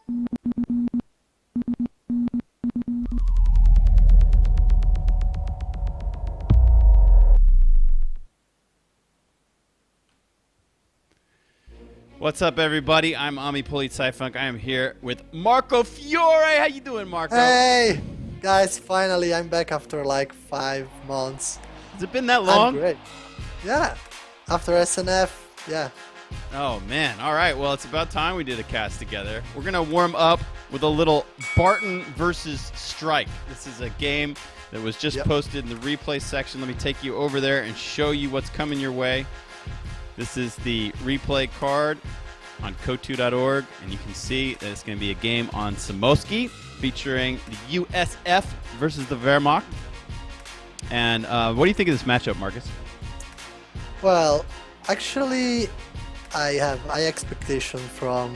What's up, everybody? I'm Ami Polizeiffunk. I am here with Marco Fiore. How you doing, Marco? Hey, guys! Finally, I'm back after like 5 months. Has it been that long? I'm great. Yeah, after SNF, yeah. Oh, man. All right. Well, it's about time we did a cast together. We're going to warm up with a little Barton versus Strike. This is a game that was just posted in the replay section. Let me take you over there and show you what's coming your way. This is the replay card on Kotu.org, and you can see that it's going to be a game on Samoski featuring the USF versus the Wehrmacht. And what do you think of this matchup, Marcus? Well, actually, I have high expectation from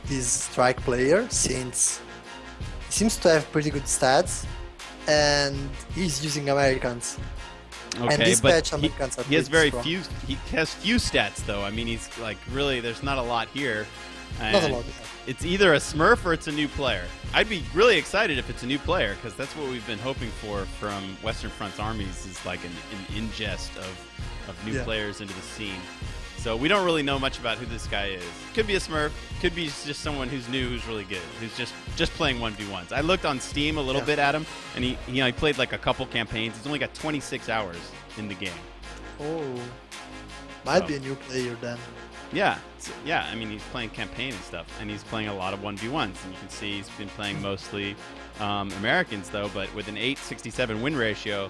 this Strike player since he seems to have pretty good stats, and he's using Americans. Okay, and this but patch, Americans are he has pretty very strong. few. He has few stats, though. I mean, he's like really. There's not a lot here. And Not a lot. It's either a Smurf or it's a new player. I'd be really excited if it's a new player because that's what we've been hoping for from Western Front's armies is like an ingest of new players into the scene. So we don't really know much about who this guy is. Could be a Smurf. Could be just someone who's new, who's really good, who's just playing 1v1s. I looked on Steam a little bit at him, and he played like a couple campaigns. He's only got 26 hours in the game. Oh, might be a new player then. Yeah, yeah. I mean, he's playing campaign and stuff, and he's playing a lot of 1v1s. And you can see he's been playing mostly Americans, though, but with an 867 win ratio.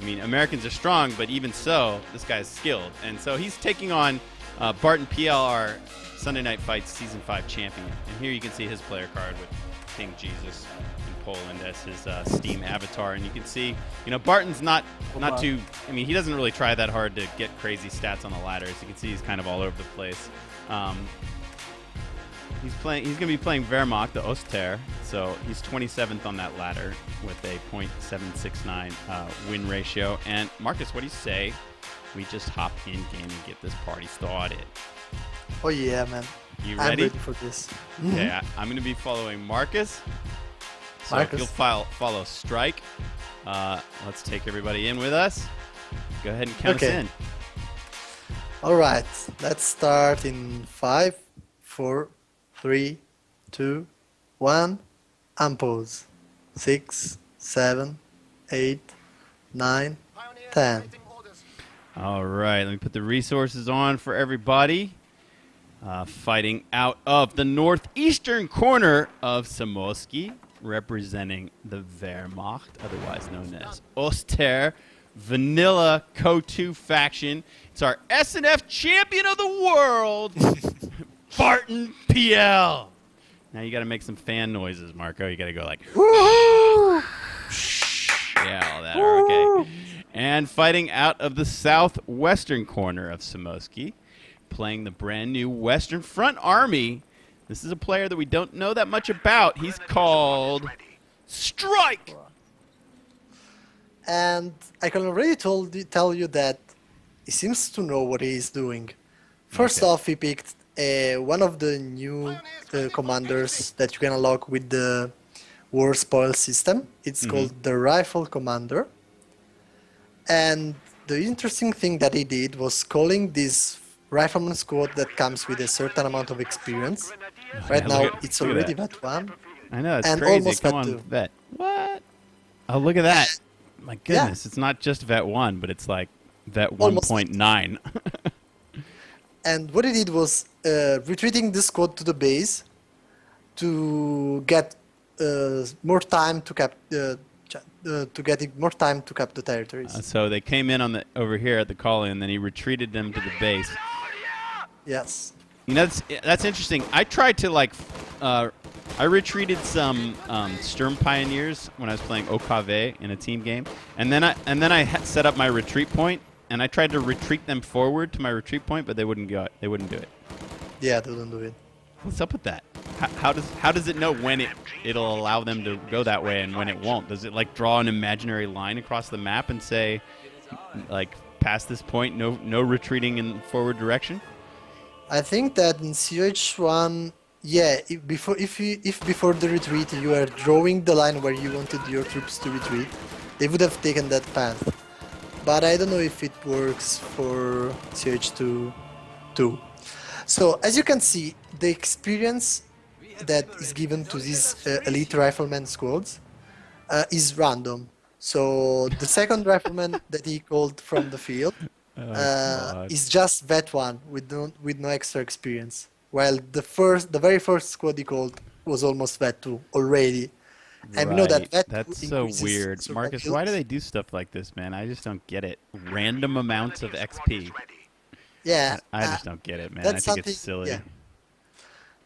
I mean, Americans are strong, but even so, this guy's skilled. And so he's taking on BartonPL, our Sunday Night Fights Season 5 champion. And here you can see his player card with King Jesus in Poland as his Steam avatar. And you can see, Barton's not too, I mean, he doesn't really try that hard to get crazy stats on the ladder. As you can see, he's kind of all over the place. He's going to be playing Wehrmacht, the OST, so he's 27th on that ladder with a .769 win ratio. And Marcus, what do you say we just hop in game and get this party started? Oh yeah, man. You I'm ready? ready for this. Okay, I'm going to be following Marcus. So if you'll follow Strike, let's take everybody in with us. Go ahead and count us in. All right, let's start in 5, 4, 3, 2, 1, and pause. 6, 7, 8, 9, 10. All right, let me put the resources on for everybody. Fighting out of the northeastern corner of Samoski, representing the Wehrmacht, otherwise known as Oster, Vanilla Kotu faction. It's our SNF champion of the world, BartonPL. Now you got to make some fan noises, Marco. You got to go like, Woohoo! yeah, all that. Okay. And fighting out of the southwestern corner of Samoski, playing the brand new Western Front Army. This is a player that we don't know that much about. He's called Strike. And I can already tell you that he seems to know what he is doing. First off, he picked one of the new commanders that you can unlock with the War Spoil system. It's called the Rifle Commander. And the interesting thing that he did was calling this Rifleman squad that comes with a certain amount of experience. Right now, it's already vet 1. I know, it's and crazy. almost Come vet on, 2. vet. What? Oh, look at that. My goodness, it's not just vet 1, but it's like vet 1.9. And what he did was retreating the squad to the base to get more time to cap the territories. So they came in over here at the call-in, and then he retreated them to the base. Yes. That's interesting. I tried to I retreated some Sturm Pioneers when I was playing OKV in a team game, and then I set up my retreat point, and I tried to retreat them forward to my retreat point, but they wouldn't go. They wouldn't do it. Yeah, they wouldn't do it. What's up with that? How does it know when it'll allow them to go that way and when it won't? Does it like draw an imaginary line across the map and say, like, past this point, no retreating in forward direction? I think that in CH1 Yeah, if before the retreat you were drawing the line where you wanted your troops to retreat, they would have taken that path. But I don't know if it works for CH2 too. So as you can see, the experience that is given to these elite rifleman squads is random. So the second rifleman that he called from the field Oh God. is just vet one with no extra experience. While the very first squad he called was almost vet two already. And we know that Right. vet two That's so increases weird. Marcus, why do survivability. they do stuff like this, man? I just don't get it. Random amounts of XP. Yeah, I just don't get it, man. I that's think it's something. silly. Yeah,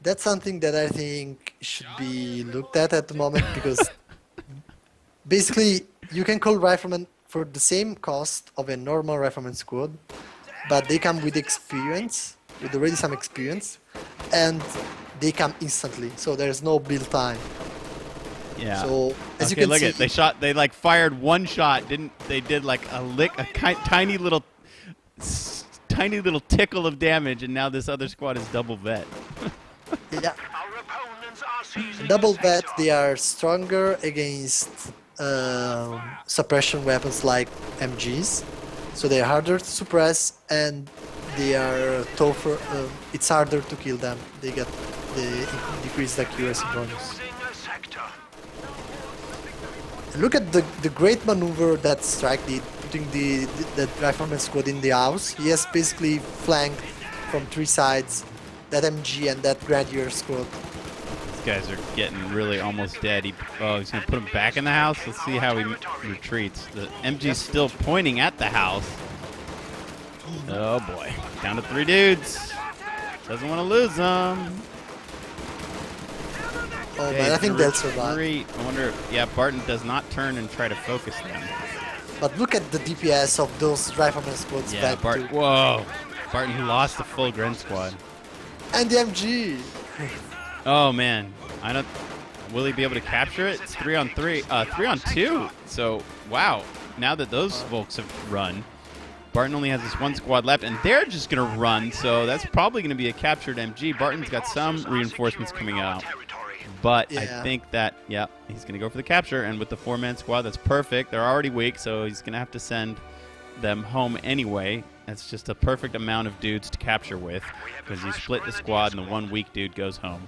that's something that I think should be looked at the moment because basically you can call riflemen for the same cost of a normal rifleman squad, but they come with experience, with already some experience, and they come instantly. So there's no build time. Yeah. So as you Okay, can look see, at they like fired one shot, didn't they? Did like tiny little tiny little tickle of damage, and now this other squad is double vet. yeah, double vet they are stronger against suppression weapons like MGs, so they're harder to suppress and they are tougher. It's harder to kill them. They get the decreased accuracy bonus. Look at the great maneuver that Strike did, putting the rifleman squad in the house. He has basically flanked from three sides that MG and that Grenadier squad. These guys are getting really almost dead. He's gonna put him back in the house. Let's see how he retreats. The MG's still pointing at the house. Oh boy, down to 3 dudes. Doesn't want to lose them. Oh Okay, man, I think they'll retreat. survive. I wonder. Yeah, Barton does not turn and try to focus them. But look at the DPS of those rifleman squads Yeah, back Barton. to Whoa, Barton who lost the full Gren squad. and the MG. Oh man, I don't. Will he be able to capture it? It's 3-on-3, 3-on-2. So wow, now that those folks have run, Barton only has this one squad left, and they're just gonna run. So that's probably gonna be a captured MG. Barton's got some reinforcements coming out, but I Yeah. think that he's gonna go for the capture. And with the 4-man squad, that's perfect. They're already weak, so he's gonna have to send them home anyway. That's just a perfect amount of dudes to capture with, because you split the squad and the one weak dude goes home.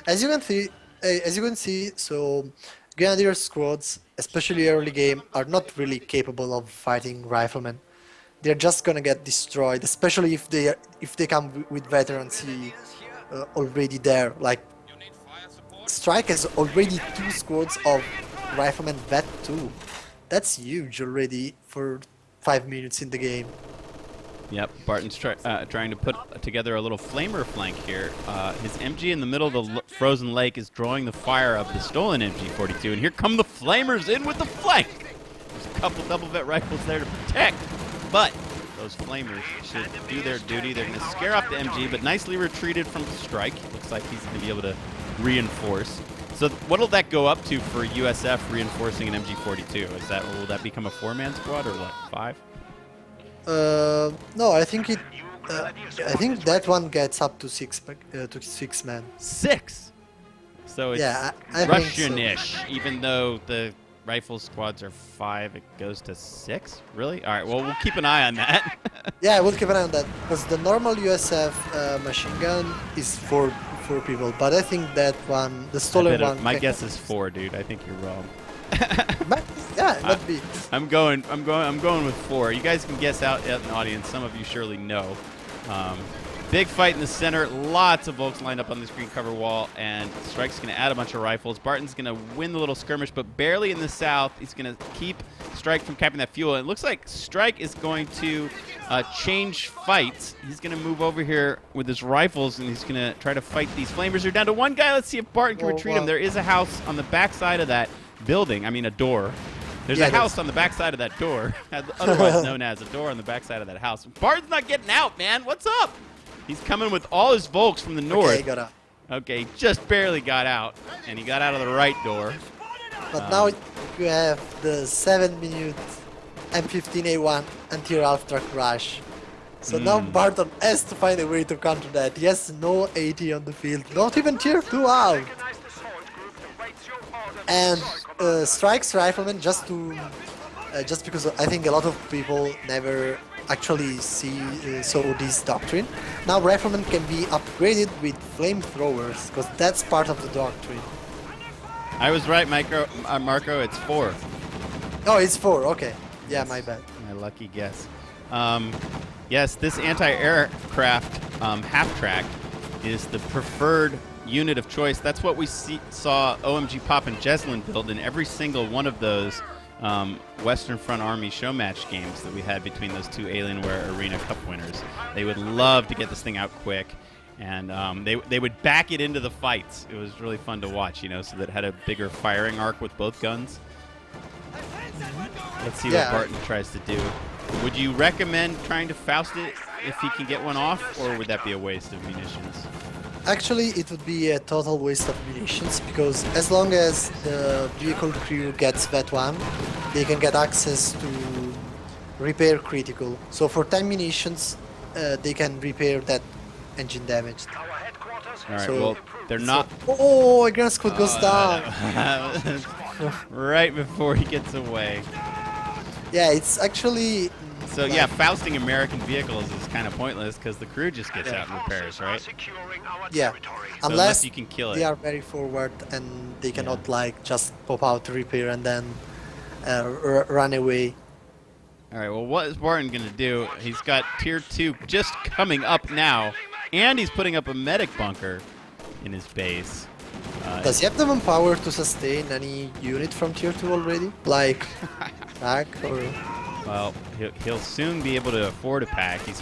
As you can see, so Grenadier squads, especially early game, are not really capable of fighting riflemen. They're just gonna get destroyed, especially if they come with veterans already there. Like Strike has already 2 squads of riflemen vet 2. That's huge already for 5 minutes in the game. Yep, Barton's trying to put together a little flamer flank here. His MG in the middle of the frozen lake is drawing the fire of the stolen MG42, and here come the flamers in with the flank. There's a couple double vet rifles there to protect, but those flamers should do their duty. They're going to scare off the MG, but nicely retreated from Strike. Looks like he's going to be able to reinforce. So what'll that go up to for USF reinforcing an MG42? Will that become a 4-man squad or what, 5? No, I think it. I think that one gets up to 6 men. 6. So it's Yeah, I think so. Russian-ish, even though the rifle squads are 5, it goes to 6? Really? All right, well, we'll keep an eye on that. Yeah, we'll keep an eye on that because the normal USF machine gun is for 4 people, but I think that one, the stolen one. My guess is 4, dude. I think you're wrong. Yeah, it might be. I'm going with 4. You guys can guess out in the audience. Some of you surely know. Big fight in the center. Lots of Volks lined up on this green cover wall, and Strike's going to add a bunch of rifles. Barton's going to win the little skirmish, but barely in the south. He's going to keep Strike from capping that fuel. And it looks like Strike is going to change fights. He's going to move over here with his rifles, and he's going to try to fight these flamers. They're down to 1 guy. Let's see if Barton can retreat him. There is a house on the backside of that building. I mean, a door. There's a house on the backside of that door, otherwise known as a door on the backside of that house. Barton's not getting out, man. What's up? He's coming with all his Volks from the north. Okay, he got out. Okay, just barely got out, and he got out of the right door. But now you have the 7-minute M15A1 anti-Ralph truck rush. So now Barton has to find a way to counter that. He has no AT on the field, not even tier 2 out. And strikes Rifleman just because I think a lot of people never actually saw this doctrine. Now Rifleman can be upgraded with flamethrowers, because that's part of the doctrine. I was right, Marco. It's 4. Oh, it's 4. Okay. Yeah, my bad. My lucky guess. Yes, this anti-aircraft half-track is the preferred unit of choice. That's what we saw OMG Pop and Jeslin build in every single one of those Western Front Army show match games that we had between those two Alienware Arena Cup winners. They would love to get this thing out quick, and they would back it into the fights. It was really fun to watch, you know, so that it had a bigger firing arc with both guns. Let's see what Barton tries to do. Would you recommend trying to Faust it if he can get one off, or would that be a waste of munitions? Actually, it would be a total waste of munitions, because as long as the vehicle crew gets that one, they can get access to repair critical. So for 10 munitions, they can repair that engine damage. Alright, so, well, they're not... Oh, a Grand Squad goes down! Right before he gets away. Yeah, it's actually... So yeah, Fausting American vehicles is kind of pointless because the crew just gets out and repairs, right? Yeah, so unless you can kill it. They are very forward and they cannot like just pop out to repair and then run away. All right, well, what is Barton going to do? He's got tier 2 just coming up now, and he's putting up a medic bunker in his base. Does he have the manpower to sustain any unit from tier 2 already? Like, pack or... Well, he'll soon be able to afford a pack. He's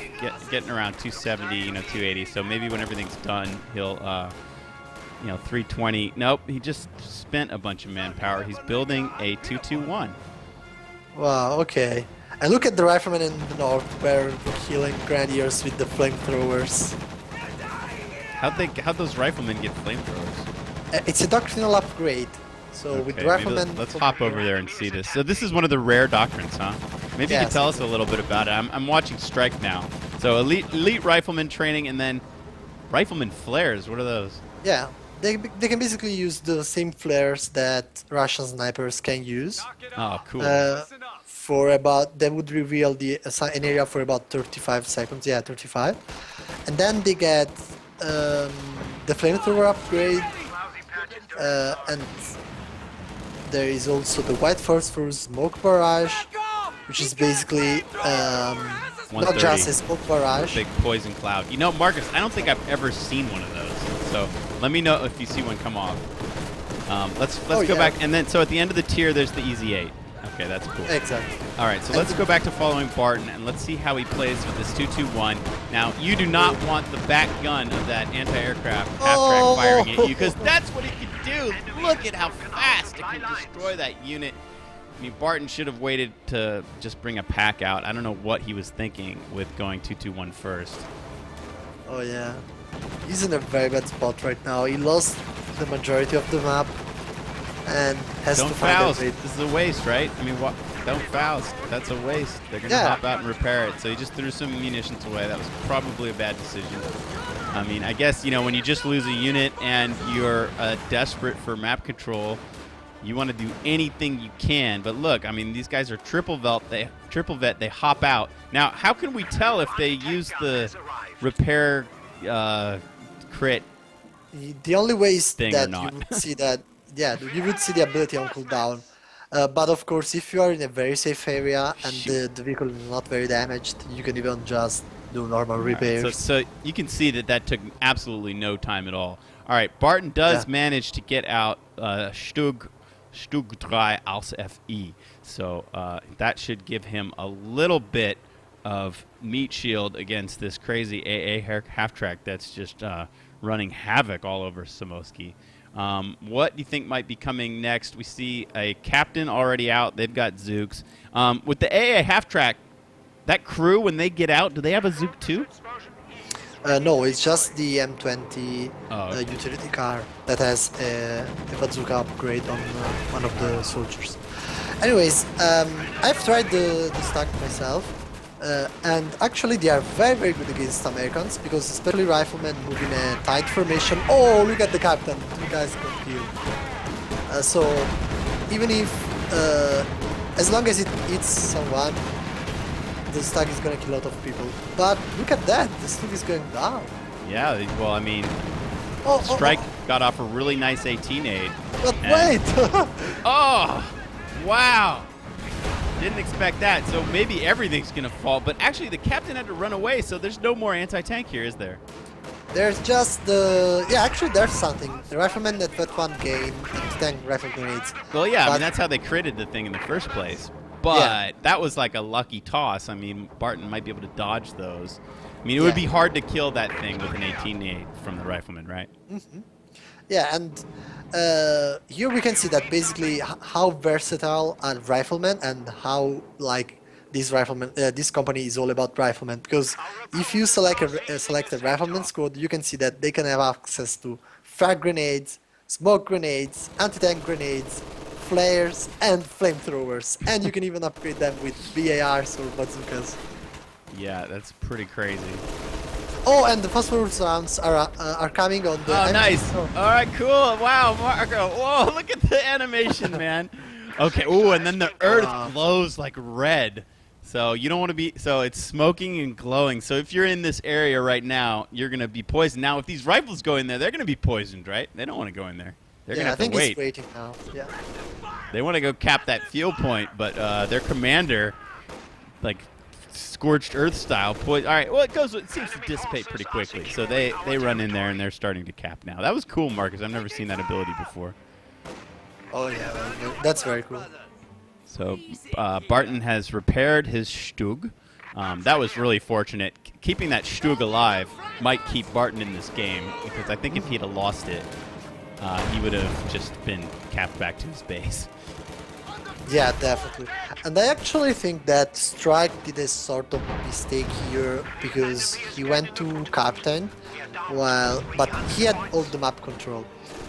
getting around 270, 280. So maybe when everything's done, he'll, 320. Nope, he just spent a bunch of manpower. He's building a 221. Wow, okay. And look at the riflemen in the north, where they're killing grenadiers with the flamethrowers. How'd those riflemen get flamethrowers? It's a doctrinal upgrade. So okay, with riflemen... Let's hop over there and see this. So this is one of the rare doctrines, huh? Maybe you can tell us a little bit about it. I'm watching Strike now. So elite rifleman training, and then rifleman flares. What are those? Yeah, they can basically use the same flares that Russian snipers can use. Oh, cool. For about, they would reveal an area for about 35 seconds. Yeah, 35. And then they get the flamethrower upgrade, and there is also the White Phosphorus smoke barrage, which is basically not just a smoke barrage. Big poison cloud. You know, Marcus, I don't think I've ever seen one of those. So let me know if you see one come off. Let's go back, and then so at the end of the tier, there's the Easy 8. Okay, that's cool. Exactly. All right, so let's go back to following Barton, and let's see how he plays with this 221. Now, you do not want the back gun of that anti-aircraft half-track firing at you, because that's what it can do. Look at how fast it can destroy that unit. I mean, Barton should have waited to just bring a pack out. I don't know what he was thinking with going 221 first. Oh, yeah. He's in a very bad spot right now. He lost the majority of the map and has to find a way. This is a waste, right? I mean, what? Don't Faust. That's a waste. They're going to hop out and repair it. So he just threw some munitions away. That was probably a bad decision. I mean, I guess, when you just lose a unit and you're desperate for map control, you want to do anything you can. But look, I mean, these guys are triple vet. They hop out. Now, how can we tell if they use the repair crit? The only way is that you would see that. Yeah, you would see the ability on cooldown. But of course, if you are in a very safe area and the vehicle is not very damaged, you can even just do normal repairs. Right, so you can see that took absolutely no time at all. All right, Barton does manage to get out Stug 3 als FE. So that should give him a little bit of meat shield against this crazy AA half-track that's just running havoc all over Samosky. What do you think might be coming next? We see a captain already out. They've got Zooks. With the AA half-track, that crew, when they get out, do they have a Zook too? No, it's just the M20 utility car that has a bazooka upgrade on one of the soldiers. Anyways, I've tried the stack myself. And actually, they are very, very good against Americans because especially riflemen move in a tight formation. Oh, look at the captain! Two guys got killed. So even if, as long as it hits someone, the stag is gonna kill a lot of people. But look at that! The stag is going down. Yeah, well, I mean, Strike got off a really nice 18 aid. But wait! Oh, wow! Didn't expect that. So maybe everything's gonna fall. But actually, the captain had to run away, so there's no more anti-tank here, is there? There's just the... Yeah, actually there's something. The riflemen that got one gain anti-tank rifle grenades. Well, yeah, but I mean, that's how they created the thing in the first place. But that was like a lucky toss. I mean, Barton might be able to dodge those. I mean, it would be hard to kill that thing with an 18-8 from the rifleman, right? Mm-hmm. Yeah, and here we can see that basically how versatile are riflemen and how like this rifleman, this company is all about riflemen. Because if you select a rifleman squad, you can see that they can have access to frag grenades, smoke grenades, anti-tank grenades, flares, and flamethrowers, and you can even upgrade them with BARs or bazookas. Yeah, that's pretty crazy. Oh, and the phosphorus rounds are coming on the... Oh, nice. All right, cool. Wow, Marco. Whoa, look at the animation, man. Okay, ooh, and then the earth glows like red. So you don't want to be... So it's smoking and glowing. So if you're in this area right now, you're going to be poisoned. Now, if these rifles go in there, they're going to be poisoned, right? They don't want to go in there. They're going to have to wait. I think he's waiting now. Yeah. They want to go cap that field point, but their commander, like... scorched earth style all right, well, it seems to dissipate pretty quickly, so they run in there and they're starting to cap now. That was cool, Marcus. I've never seen that ability before. Oh yeah, that's very cool. So Barton has repaired his Stug. That was really fortunate. Keeping that Stug alive might keep Barton in this game, because I think if he'd have lost it, he would have just been capped back to his base. Yeah, definitely. And I actually think that Strike did a sort of mistake here because he went to Captain, but he had all the map control.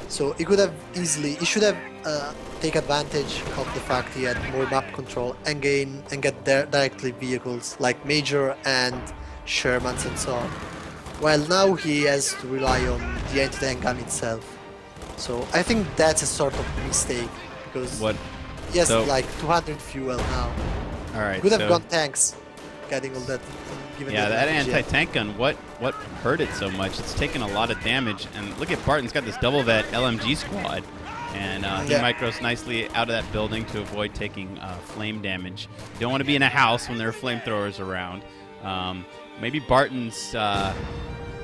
So he could have he should have take advantage of the fact he had more map control and get directly vehicles like Major and Shermans and so on. While now he has to rely on the anti-tank gun itself. So I think that's a sort of mistake because... Yes, so, like 200 fuel now. All right. Could have gone tanks, getting all that. Yeah, that anti-tank gun. What hurt it so much? It's taken a lot of damage. And look at Barton's got this double vet LMG squad, and he micros nicely out of that building to avoid taking flame damage. You don't want to be in a house when there are flamethrowers around. Maybe Barton's.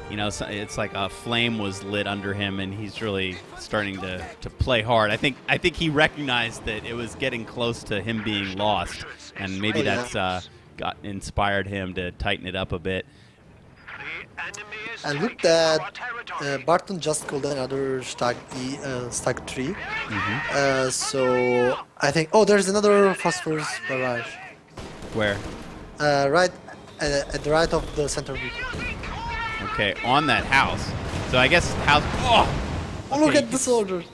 You know, it's like a flame was lit under him, and he's really starting to play hard. I think he recognized that it was getting close to him being lost, and maybe that's got inspired him to tighten it up a bit. And look that Barton just called another stag 3. Mm-hmm. So I think there's another phosphorus barrage. Where? Right at the right of the center vehicle. Okay, on that house. So I guess house. Oh, look at the soldiers.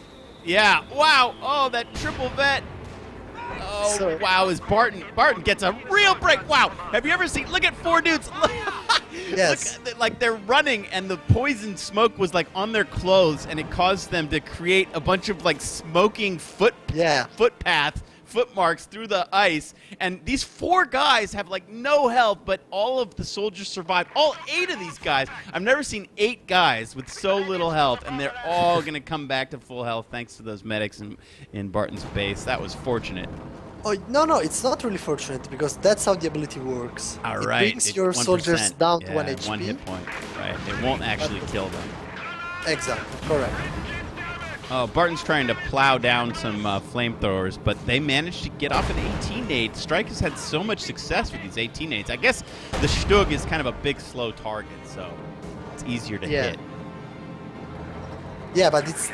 Yeah. Wow. Oh, that triple vet. Oh, wow. Is Barton gets a real break. Wow. Have you ever seen? Look at 4 dudes. Yes. Look, like they're running, and the poison smoke was like on their clothes, and it caused them to create a bunch of like smoking footpaths. Footmarks through the ice, and these 4 guys have like no health, but all of the soldiers survived. All 8 of these guys. I've never seen 8 guys with so little health, and they're all gonna come back to full health thanks to those medics in Barton's base. That was fortunate. Oh no, it's not really fortunate because that's how the ability works. All it right, brings your soldiers down to 1 HP. 1 hit point. Right. It won't actually kill them. Exactly. Correct. Oh, Barton's trying to plow down some flamethrowers, but they managed to get off an 18-8. Strike has had so much success with these 18-8s. I guess the Stug is kind of a big, slow target, so it's easier to hit. Yeah, but it's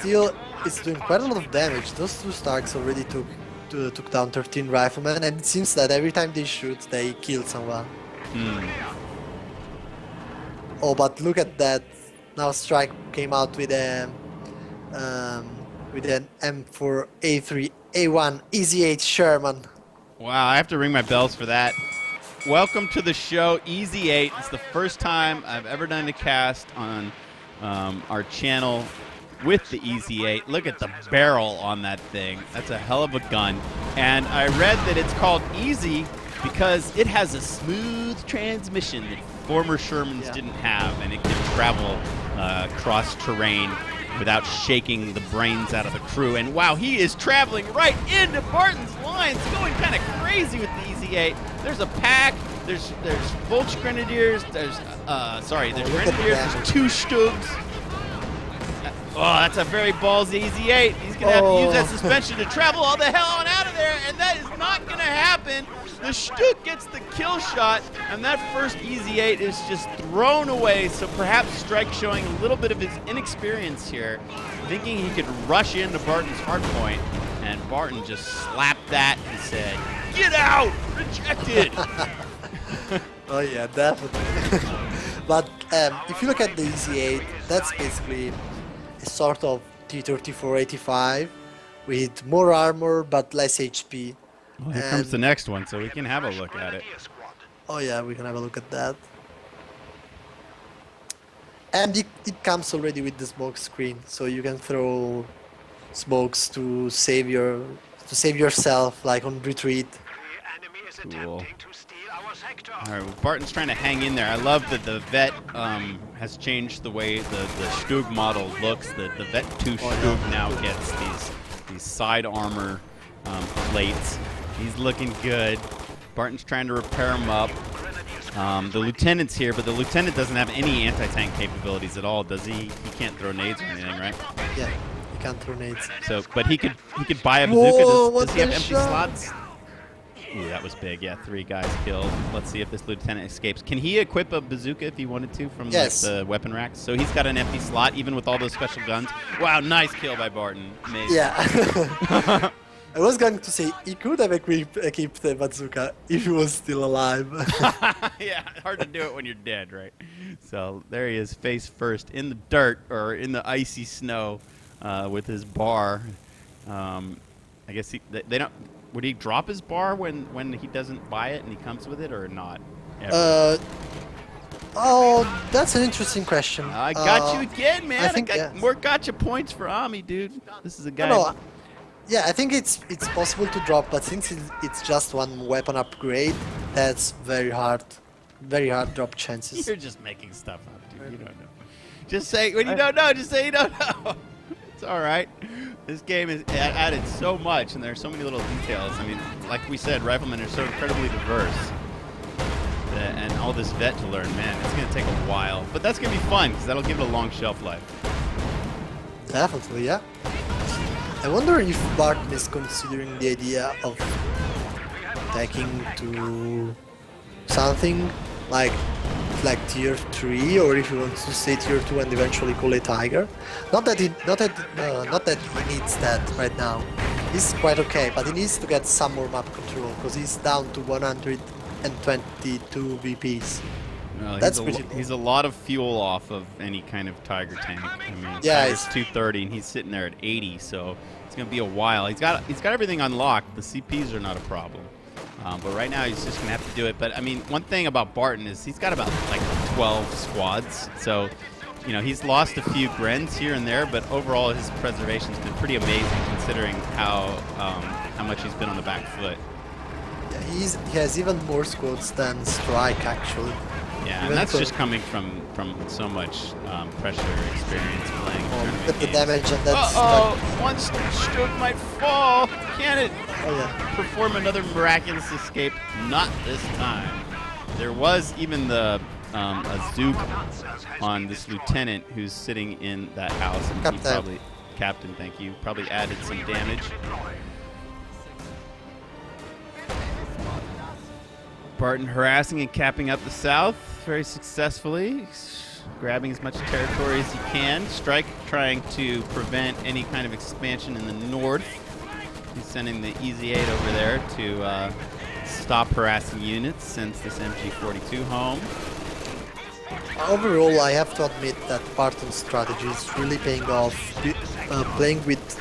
doing quite a lot of damage. Those 2 Stags already took down 13 riflemen, and it seems that every time they shoot, they kill someone. Oh, but look at that! Now Strike came out with an M4 A3 A1 Easy 8 Sherman. Wow, I have to ring my bells for that. welcome to the show, Easy 8. It's the first time I've ever done a cast on our channel with the Easy 8. Look at the barrel on that thing. That's a hell of a gun. And I read that it's called Easy because it has a smooth transmission that former Shermans didn't have, and it can travel cross terrain without shaking the brains out of the crew. And wow, he is traveling right into Barton's lines, going kind of crazy with the Easy 8. There's a pack. There's Volch Grenadiers. There's Grenadiers. There's 2 Stugs. Oh, that's a very ballsy Easy 8. He's going to have to use that suspension to travel all the hell on out of there, and that is not going to happen. The Stug gets the kill shot, and that first Easy 8 is just thrown away, so perhaps Strike showing a little bit of his inexperience here, thinking he could rush into Barton's hardpoint, and Barton just slapped that and said, "Get out! Rejected!" Oh yeah, definitely. But if you look at the Easy 8, that's basically a sort of T-34-85 with more armor but less HP. Well, here comes the next one, so we can have a look at it. Oh yeah, we can have a look at that. And it comes already with the smoke screen, so you can throw smokes to save yourself, like on retreat. Cool. All right, well, Barton's trying to hang in there. I love that the Vet has changed the way the Stug model looks. The Vet 2 Stug now gets these side armor plates. He's looking good. Barton's trying to repair him up. The lieutenant's here, but the lieutenant doesn't have any anti-tank capabilities at all, does he? He can't throw nades or anything, right? Yeah, he can't throw nades. So, but he could buy a bazooka. Whoa, Does he have empty slots? Ooh, that was big. Yeah, 3 guys killed. Let's see if this lieutenant escapes. Can he equip a bazooka if he wanted to from like, the weapon racks? So he's got an empty slot, even with all those special guns. Wow, nice kill by Barton. Amazing. Yeah. I was going to say he could have equipped the bazooka if he was still alive. Yeah, hard to do it when you're dead, right? So there he is, face first in the dirt or in the icy snow with his bar. I guess they don't. Would he drop his bar when he doesn't buy it and he comes with it, or not? Oh, that's an interesting question. I got you again, man. I got more gotcha points for Ami, dude. This is a guy. No, yeah, I think it's possible to drop, but since it's just one weapon upgrade, that's very hard drop chances. You're just making stuff up, dude. You don't know. Just say when you don't know. Just say you don't know. It's all right. This game has added so much, and there's so many little details. I mean, like we said, riflemen are so incredibly diverse, and all this vet to learn, man, it's going to take a while. But that's going to be fun, because that'll give it a long shelf life. Definitely, yeah. I wonder if Barton is considering the idea of taking to something like tier 3, or if he wants to stay tier 2 and eventually call a tiger. Not that he needs that right now. He's quite okay, but he needs to get some more map control because he's down to 122 VPs. Well, That's he's a lot of fuel off of any kind of Tiger tank. I mean, yeah, Tiger's 230 and he's sitting there at 80, so it's gonna be a while. He's got everything unlocked. The CPs are not a problem, but right now he's just gonna have to do it. But I mean, one thing about Barton is he's got about like 12 squads, so you know he's lost a few Grens here and there, but overall his preservation's been pretty amazing considering how much he's been on the back foot. Yeah, he has even more squads than Strike actually. Yeah, and that's just coming from so much pressure experience playing tournament With the games. damage and that's One Stug might fall. Can it perform another miraculous escape? Not this time. There was even a Zook on this lieutenant who's sitting in that house, and he probably, Captain, thank you, probably added some damage. Barton harassing and capping up the south very successfully, grabbing as much territory as he can. Strike trying to prevent any kind of expansion in the north. He's sending the Easy 8 over there to stop harassing units, sends this MG42 home. Overall, I have to admit that Barton's strategy is really paying off. Playing with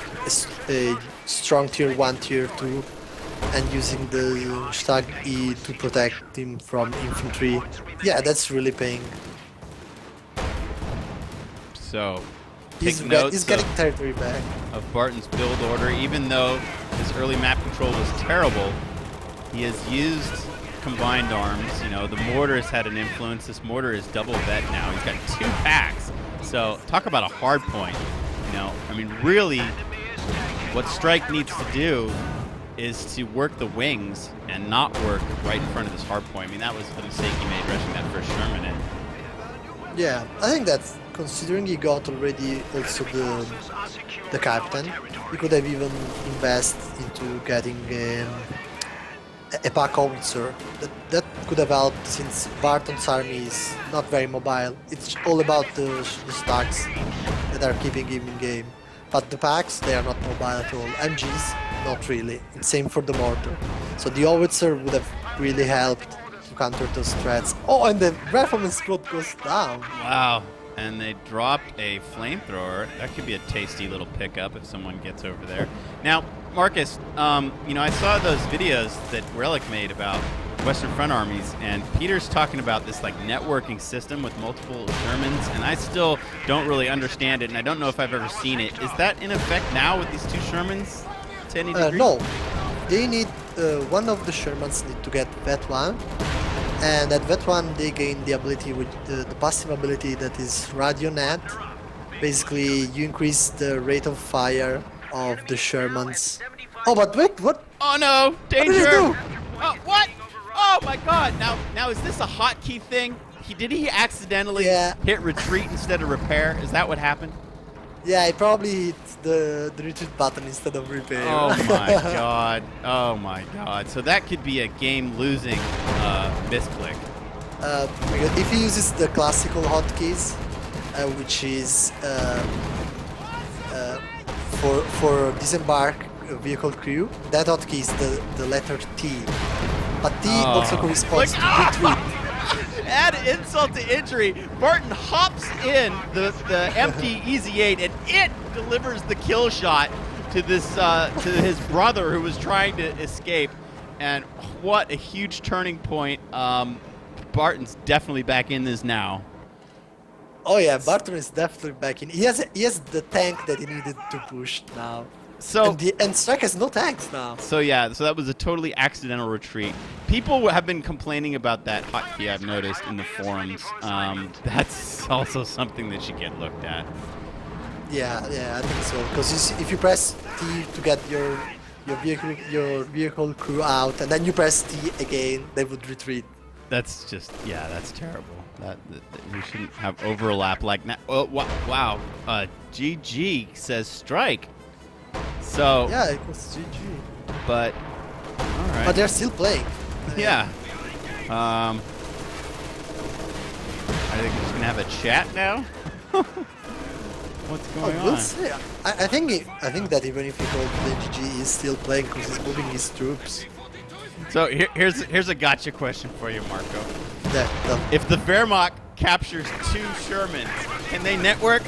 a strong tier 1, tier 2, and using the Stag E to protect him from infantry. Yeah, that's really paying. So, He's, take notes he's getting territory back. of Barton's build order. Even though his early map control was terrible, he has used combined arms. You know, the mortar has had an influence. This mortar is double vet now. He's got 2 packs. So talk about a hard point. You know, I mean, really, what Strike needs to do is to work the wings and not work right in front of this hard point. I mean, that was the mistake he made rushing that first Sherman in. Yeah, I think that considering he got already also the captain, he could have even invest into getting a pack officer. That could have helped since Barton's army is not very mobile. It's all about the stacks that are keeping him in game. But the packs, they are not mobile at all. MGs, not really. And same for the mortar. So the howitzer would have really helped to counter those threats. Oh, and the rifleman squad goes down. Wow. And they dropped a flamethrower. That could be a tasty little pickup if someone gets over there. Now, Marcus, you know, I saw those videos that Relic made about Western Front armies, and Peter's talking about this like networking system with multiple Shermans, and I still don't really understand it, and I don't know if I've ever seen it. Is that in effect now with these 2 Shermans to any degree? No, they need one of the Shermans need to get Vet 1, and at Vet 1 they gain the ability with the passive ability that is Radio Net. Basically, you increase the rate of fire of the Shermans. Oh, but wait, what? Oh no! Danger! What did he do? Oh, what? Oh my God! Now is this a hotkey thing? Did he accidentally hit retreat instead of repair? Is that what happened? Yeah, he probably hit the retreat button instead of repair. Oh my God! Oh my God! So that could be a game-losing misclick. Because if he uses the classical hotkeys, which is for disembark vehicle crew, that hotkey is the letter T. But T also corresponds to retreat. Add insult to injury. Barton hops in the empty Easy 8 and it delivers the kill shot to this to his brother who was trying to escape. And what a huge turning point. Barton's definitely back in this now. Oh yeah, Barton is definitely back in. He has the tank that he needed to push now. So and Strike has no tanks now. So yeah, so that was a totally accidental retreat. People have been complaining about that hotkey, I've noticed in the forums. That's also something that should get looked at. Yeah, I think so. Because if you press T to get your vehicle crew out, and then you press T again, they would retreat. That's just that's terrible. That we shouldn't have overlap like that. Oh wow. GG says Strike. So yeah, it was GG. But all right. But they're still playing. Yeah. Are they just gonna have a chat now? What's going on? We'll see. I think that even if he called the GG, he's still playing because he's moving his troops. So here's a gotcha question for you, Marco. Yeah. If the Wehrmacht captures 2 Shermans, can they network?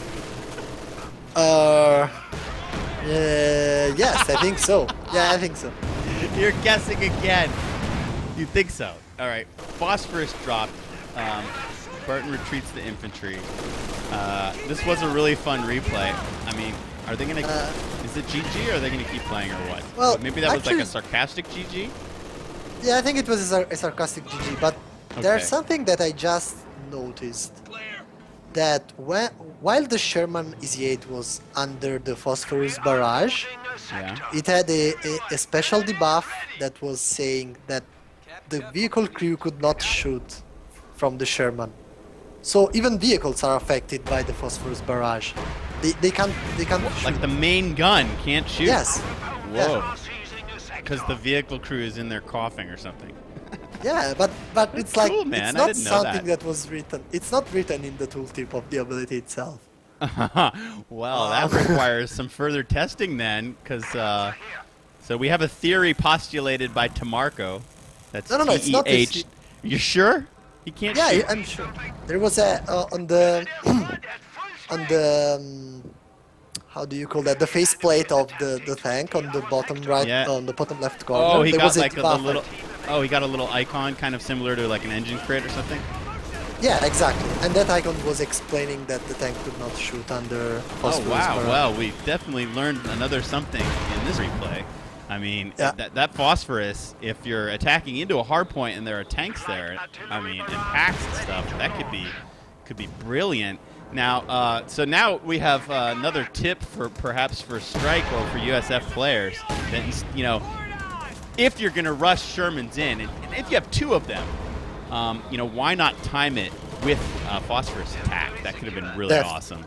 Yes, I think so. Yeah, I think so. You're guessing again. You think so? All right. Phosphorus dropped. Barton retreats the infantry. This was a really fun replay. I mean, are they gonna? Is it GG or are they gonna keep playing or what? Well, but maybe that was actually, like a sarcastic GG. Yeah, I think it was a sarcastic GG. But there's something that I just noticed. That while the Sherman Easy-8 was under the Phosphorus barrage, it had a special debuff that was saying that the vehicle crew could not shoot from the Sherman. So even vehicles are affected by the Phosphorus barrage. They can't shoot. Like the main gun can't shoot? Yes. Whoa. Because the vehicle crew is in there coughing or something. Yeah, but it's cool, like man. it's I not didn't know something that. was written. It's not written in the tooltip of the ability itself. Well, that requires some further testing then, because so we have a theory postulated by Tamarco. That's No, it's not this. TEH. You sure? He can't Yeah, shoot? I'm sure. There was a on the how do you call that? The faceplate of the tank on the bottom right, Yeah. on the bottom left Oh, corner. he There got was a like the debuff. little. Oh, he got a little icon, kind of similar to like an engine crit or something. Yeah, exactly. And that icon was explaining that the tank could not shoot under Oh phosphorus wow! burn. Well, we definitely learned another something in this replay. I mean, Yeah. that phosphorus, if you're attacking into a hard point and there are tanks there, I mean, and packs and stuff, that could be brilliant. Now, so now we have another tip for perhaps for Strike or for USF players that if you're gonna rush Shermans in, and if you have two of them, why not time it with phosphorus attack? That could have been really awesome.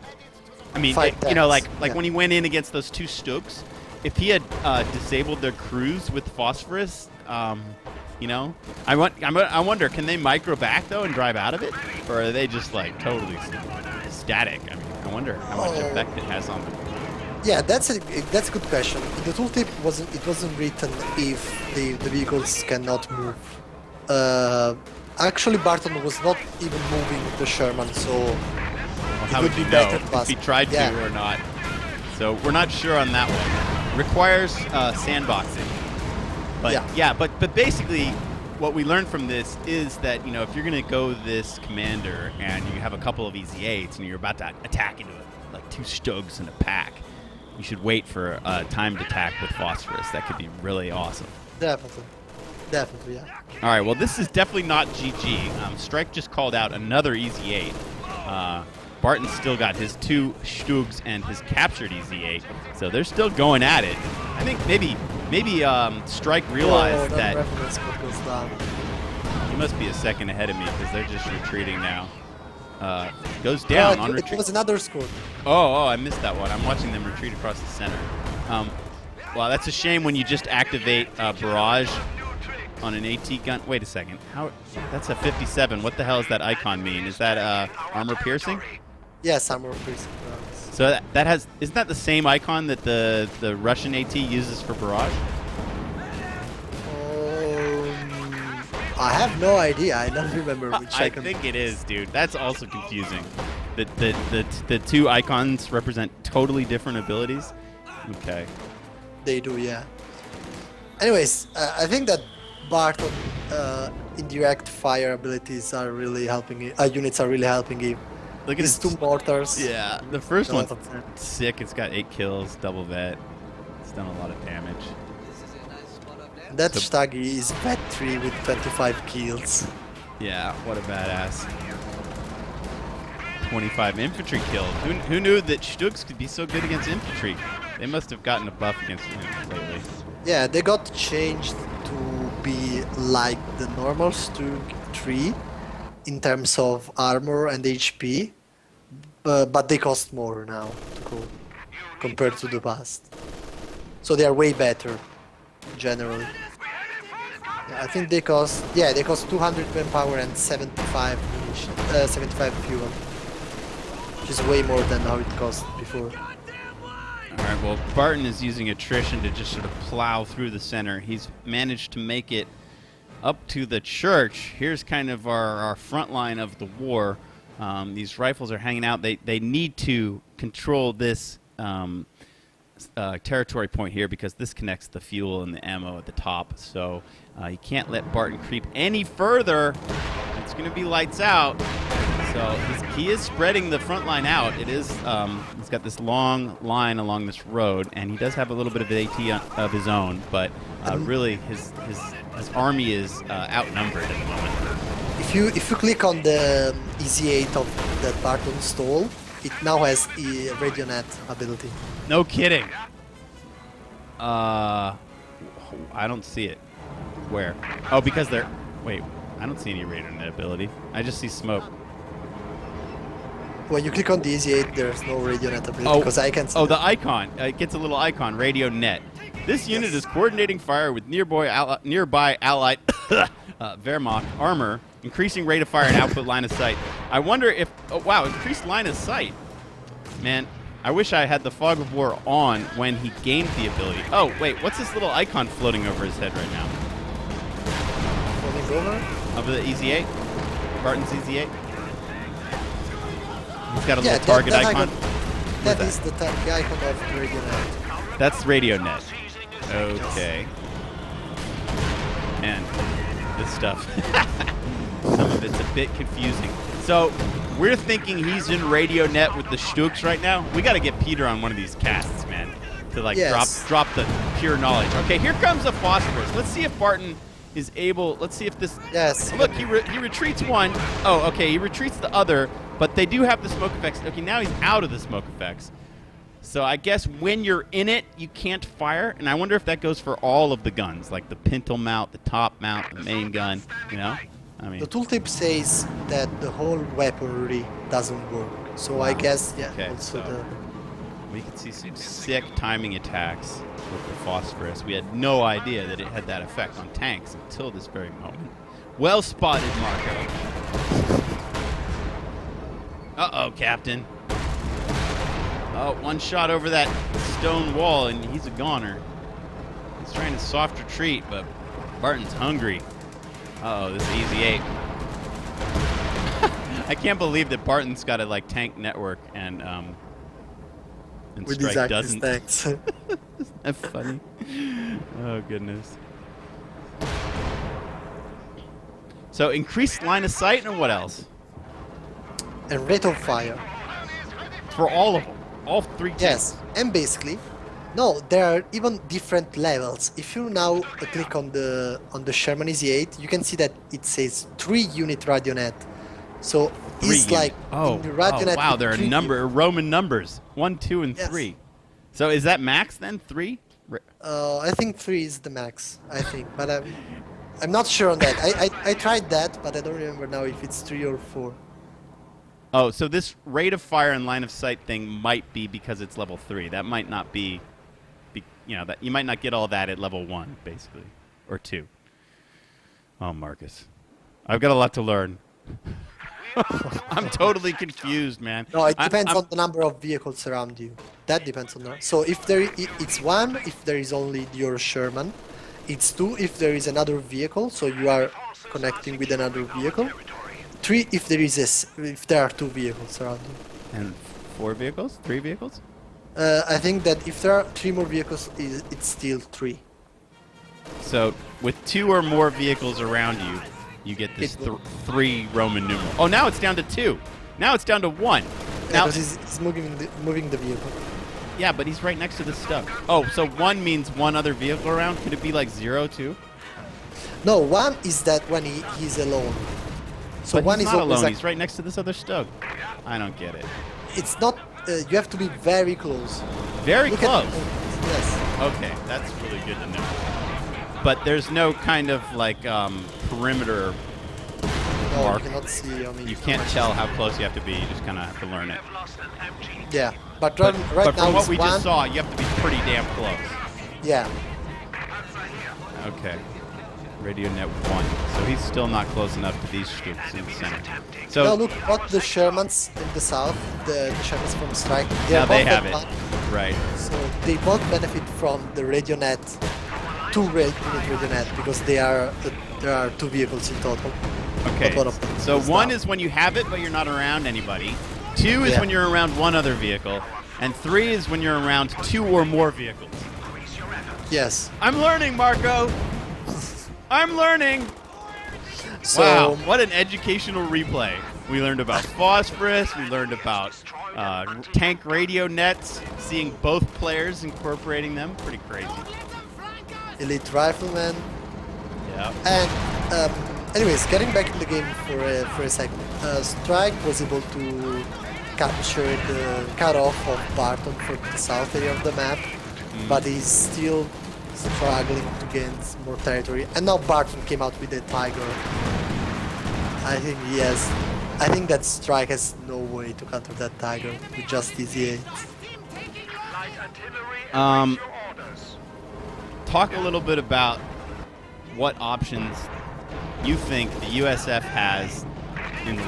I mean, like when he went in against those two Stokes, if he had disabled their crews with phosphorus, I wonder, can they micro back though and drive out of it, or are they just like totally static? I mean, I wonder how much effect it has on them. Yeah, that's a good question. In the tooltip it wasn't written if the vehicles cannot move. Actually, Barton was not even moving the Sherman, so how would you know if he tried to or not? So we're not sure on that one. Requires sandboxing. But but basically, what we learned from this is that if you're gonna go this commander and you have a couple of easy 8s and you're about to attack into like two Stogs in a pack, you should wait for a timed attack with phosphorus. That could be really awesome. Definitely, yeah. All right, well, this is definitely not GG. Strike just called out another easy 8. Barton's still got his 2 Stugs and his captured easy 8, so they're still going at it. I think maybe Strike realized that he must be a second ahead of me because they're just retreating now. Goes down on retreat. It was another score. Oh, I missed that one. I'm watching them retreat across the center. Well, that's a shame when you just activate Barrage on an AT gun. Wait a second. That's a 57. What the hell does that icon mean? Is that armor piercing? Yes, armor piercing. So that has, isn't that the same icon that the Russian AT uses for Barrage? I have no idea. I don't remember which icon. I think it is, dude. That's also confusing. The two icons represent totally different abilities. Okay. They do, yeah. Anyways, I think that Barton indirect fire abilities are really helping him. Units are really helping him. Look at his 2 mortars. Yeah, the first one's sick. It's got 8 kills, double vet. It's done a lot of damage. That Stagi is vet 3 with 25 kills. Yeah, what a badass. 25 infantry kills. Who knew that Stugs could be so good against infantry? They must have gotten a buff against them lately. Yeah, they got changed to be like the normal Stug 3 in terms of armor and HP, but they cost more now to go compared to the past. So they are way better, generally. Yeah, I think they cost 200 manpower and 75 munition, 75 fuel, which is way more than how it cost before. All right, well, Barton is using attrition to just sort of plow through the center. He's managed to make it up to the church. Here's kind of our front line of the war. These rifles are hanging out. They need to control this territory point here because this connects the fuel and the ammo at the top. So you can't let Barton creep any further. It's going to be lights out. So he is spreading the front line out. It is he's got this long line along this road, and he does have a little bit of AT of his own, but really his army is outnumbered at the moment. If you click on the Easy 8 of that Barton stole, it now has a Radionet ability. No kidding. I don't see it. Where? Oh, because they're... Wait, I don't see any Radionet ability. I just see smoke. When you click on the Easy 8, there's no Radionet ability because I can see the icon. It gets a little icon, Radio Net. This unit is coordinating fire with nearby allied Wehrmacht armor, increasing rate of fire and output line of sight. I wonder if... Oh, wow, increased line of sight. Man, I wish I had the Fog of War on when he gained the ability. Oh, wait, what's this little icon floating over his head right now? Floating over? Over the Easy 8? Barton's Easy 8? He's got a little target icon. That is the icon of the radio net. That's RadioNet. Okay. Man, this stuff. Some of it's a bit confusing. So we're thinking he's in RadioNet with the Stooks right now. We got to get Peter on one of these casts, man, to like drop the pure knowledge. Okay, here comes a phosphorus. Let's see if Barton is able. Let's see if this. Yes. Look, he retreats one. Oh, okay. He retreats the other, but they do have the smoke effects. Okay, now he's out of the smoke effects. So I guess when you're in it, you can't fire. And I wonder if that goes for all of the guns, like the pintle mount, the top mount, the main gun. You know, I mean. The tooltip says that the whole weaponry doesn't work. So I guess also so we can see some sick timing attacks with the phosphorus. We had no idea that it had that effect on tanks until this very moment. Well spotted, Marco. Uh-oh, Captain. Oh, one shot over that stone wall, and he's a goner. He's trying to soft retreat, but Barton's hungry. Uh-oh, this is easy 8. I can't believe that Barton's got a like tank network and Strike doesn't. Isn't that funny? Oh goodness. So increased line of sight and what else? And rate of fire. For all of them. All 3 tanks. Yes, and basically, no, there are even different levels. If you now click on the Sherman EZ8, you can see that it says 3 unit radionet. So it's like in the radionet. Oh, wow, there are Roman numbers 1, 2, and 3. So is that max then 3? I think 3 is the max. I think, but I'm not sure on that. I tried that, but I don't remember now if it's 3 or 4. Oh, so this rate of fire and line of sight thing might be because it's level 3. That might not be you know, that you might not get all that at level 1, basically, or 2. Oh, Marcus, I've got a lot to learn. I'm totally confused, man. No, it depends on the number of vehicles around you. That depends on that. So if it's 1 if there is only your Sherman. It's 2 if there is another vehicle, so you are connecting with another vehicle. 3 if there are 2 vehicles around you. And 4 vehicles? 3 vehicles? I think that if there are 3 more vehicles, it's still 3. So with 2 or more vehicles around you, you get this 3 Roman numeral. Oh, now it's down to 2. Now it's down to 1. Now he's moving the vehicle. Yeah, but he's right next to the stuff. Oh, so 1 means 1 other vehicle around? Could it be like 0 too? No, 1 is that when he's alone. So but 1 he's is not alone. He's right next to this other stug. I don't get it. It's not. You have to be very close. Very close. Yes. Okay, that's really good to know. But there's no kind of like perimeter mark. You cannot see. I mean, you can't tell how close you have to be. You just kind of have to learn it. Yeah, but but now from what we just saw, you have to be pretty damn close. Yeah. Okay. RadioNet 1. So he's still not close enough to these scoops in the center. So now look what the Shermans in the south, the Shermans from Strike. Now they have it. Right. So they both benefit from the RadioNet, 2 unit RadioNet, because there are 2 vehicles in total. Okay. So 1 is when you have it but you're not around anybody. 2 is when you're around 1 other vehicle. And 3 is when you're around 2 or more vehicles. Yes. I'm learning, Marco. I'm learning. So, wow, what an educational replay. We learned about phosphorus. We learned about tank radio nets, seeing both players incorporating them. Pretty crazy. Elite rifleman. Yeah. And anyways, getting back in the game for a second, Strike was able to capture the cutoff of Barton for the south area of the map, but he's still struggling to gain more territory. And now Barton came out with a Tiger. I think that Strike has no way to counter that Tiger with just EZ8. Talk a little bit about what options you think the USF has in the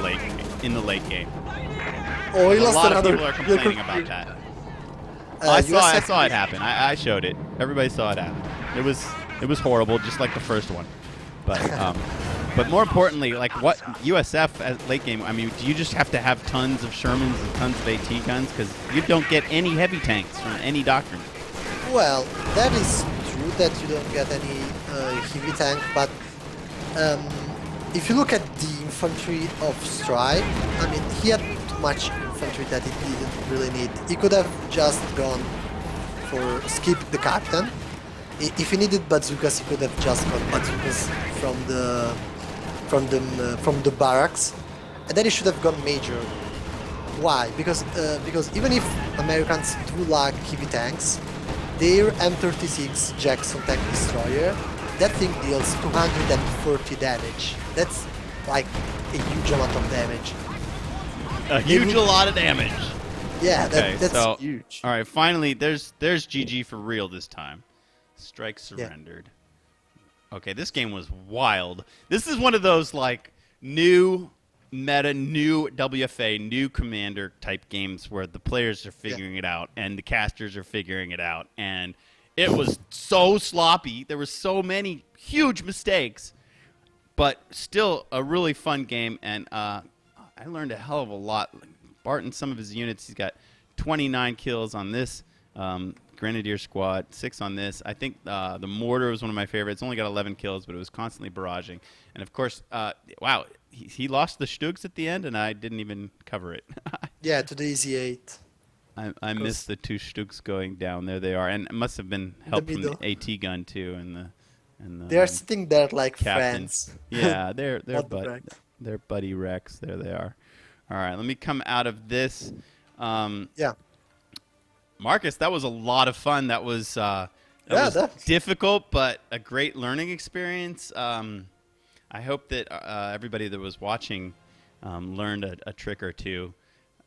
late game. Oh, he lost a lot another. of people are complaining about that. I saw it happen. I showed it. Everybody saw it happen. It was horrible, just like the first one. But But more importantly, like what USF at late game, I mean, do you just have to have tons of Shermans and tons of AT guns? Because you don't get any heavy tanks from any doctrine. Well, that is true that you don't get any heavy tank, but um, if you look at the infantry of Strike, I mean, he had too much infantry that he didn't really need. He could have just gone for skip the captain. If he needed bazookas, he could have just got bazookas from the barracks, and then he should have gone major. Why? Because even if Americans do lack heavy tanks, their M36 Jackson tank destroyer, that thing deals 230 damage. That's like a huge amount of damage. A lot of damage. Yeah, Okay, that's so, huge. All right, finally, there's GG for real this time. Strike surrendered. Yeah. Okay, this game was wild. This is one of those like new meta, new WFA, new commander type games where the players are figuring it out and the casters are figuring it out, and it was so sloppy. There were so many huge mistakes, but still a really fun game, and I learned a hell of a lot. Barton, some of his units, he's got 29 kills on this Grenadier squad, 6 on this. I think the mortar was one of my favorites. Only got 11 kills, but it was constantly barraging. And of course, wow, he lost the Stugs at the end, and I didn't even cover it. Yeah, to the Easy 8. I missed the 2 Stugs going down. There they are, and it must have been help from the AT gun too, and the they are sitting there like captain. friends. Yeah, they're buddy Rex. There they are. All right, let me come out of this. Yeah. Marcus, that was a lot of fun. That was difficult, but a great learning experience. I hope that everybody that was watching learned a trick or two.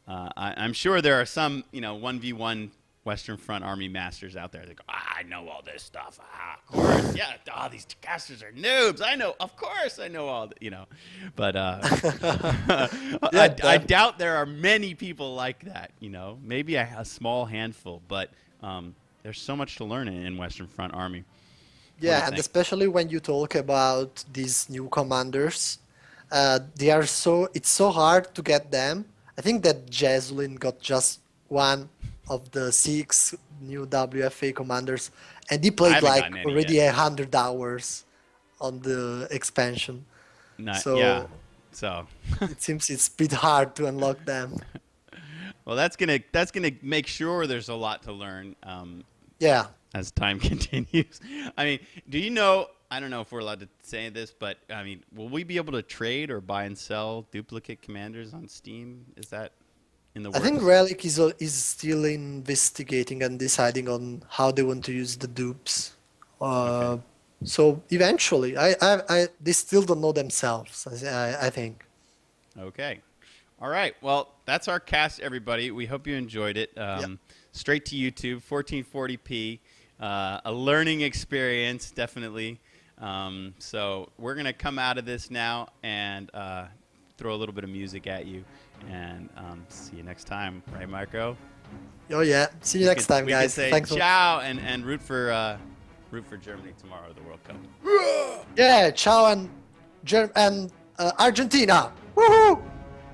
I'm sure there are some, 1v1 Western Front Army masters out there that go, I know all this stuff. Of course. Yeah, these casters are noobs. Of course I know all But I doubt there are many people like that, Maybe a small handful, but there's so much to learn in Western Front Army. Yeah, and especially when you talk about these new commanders, it's so hard to get them. I think that Jaslyn got just one of the 6 new WFA commanders, and he played like already 100 hours on the expansion. So it seems it's a bit hard to unlock them. Well, that's gonna make sure there's a lot to learn. As time continues. I mean, do you know? I don't know if we're allowed to say this, but I mean, will we be able to trade or buy and sell duplicate commanders on Steam? Is that in the works? I think Relic is still investigating and deciding on how they want to use the dupes. Okay. So eventually, they still don't know themselves. I think. Okay. All right. Well, that's our cast, everybody. We hope you enjoyed it. Straight to YouTube, 1440p. A learning experience, definitely. So we're going to come out of this now and throw a little bit of music at you. And see you next time. Right, Marco? Oh, yeah. See you next time, guys. We can say Thanks ciao and root for Germany tomorrow, the World Cup. Yeah, ciao and Argentina. Woohoo!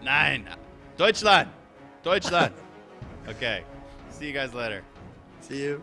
Nein. Deutschland. Okay. See you guys later. See you.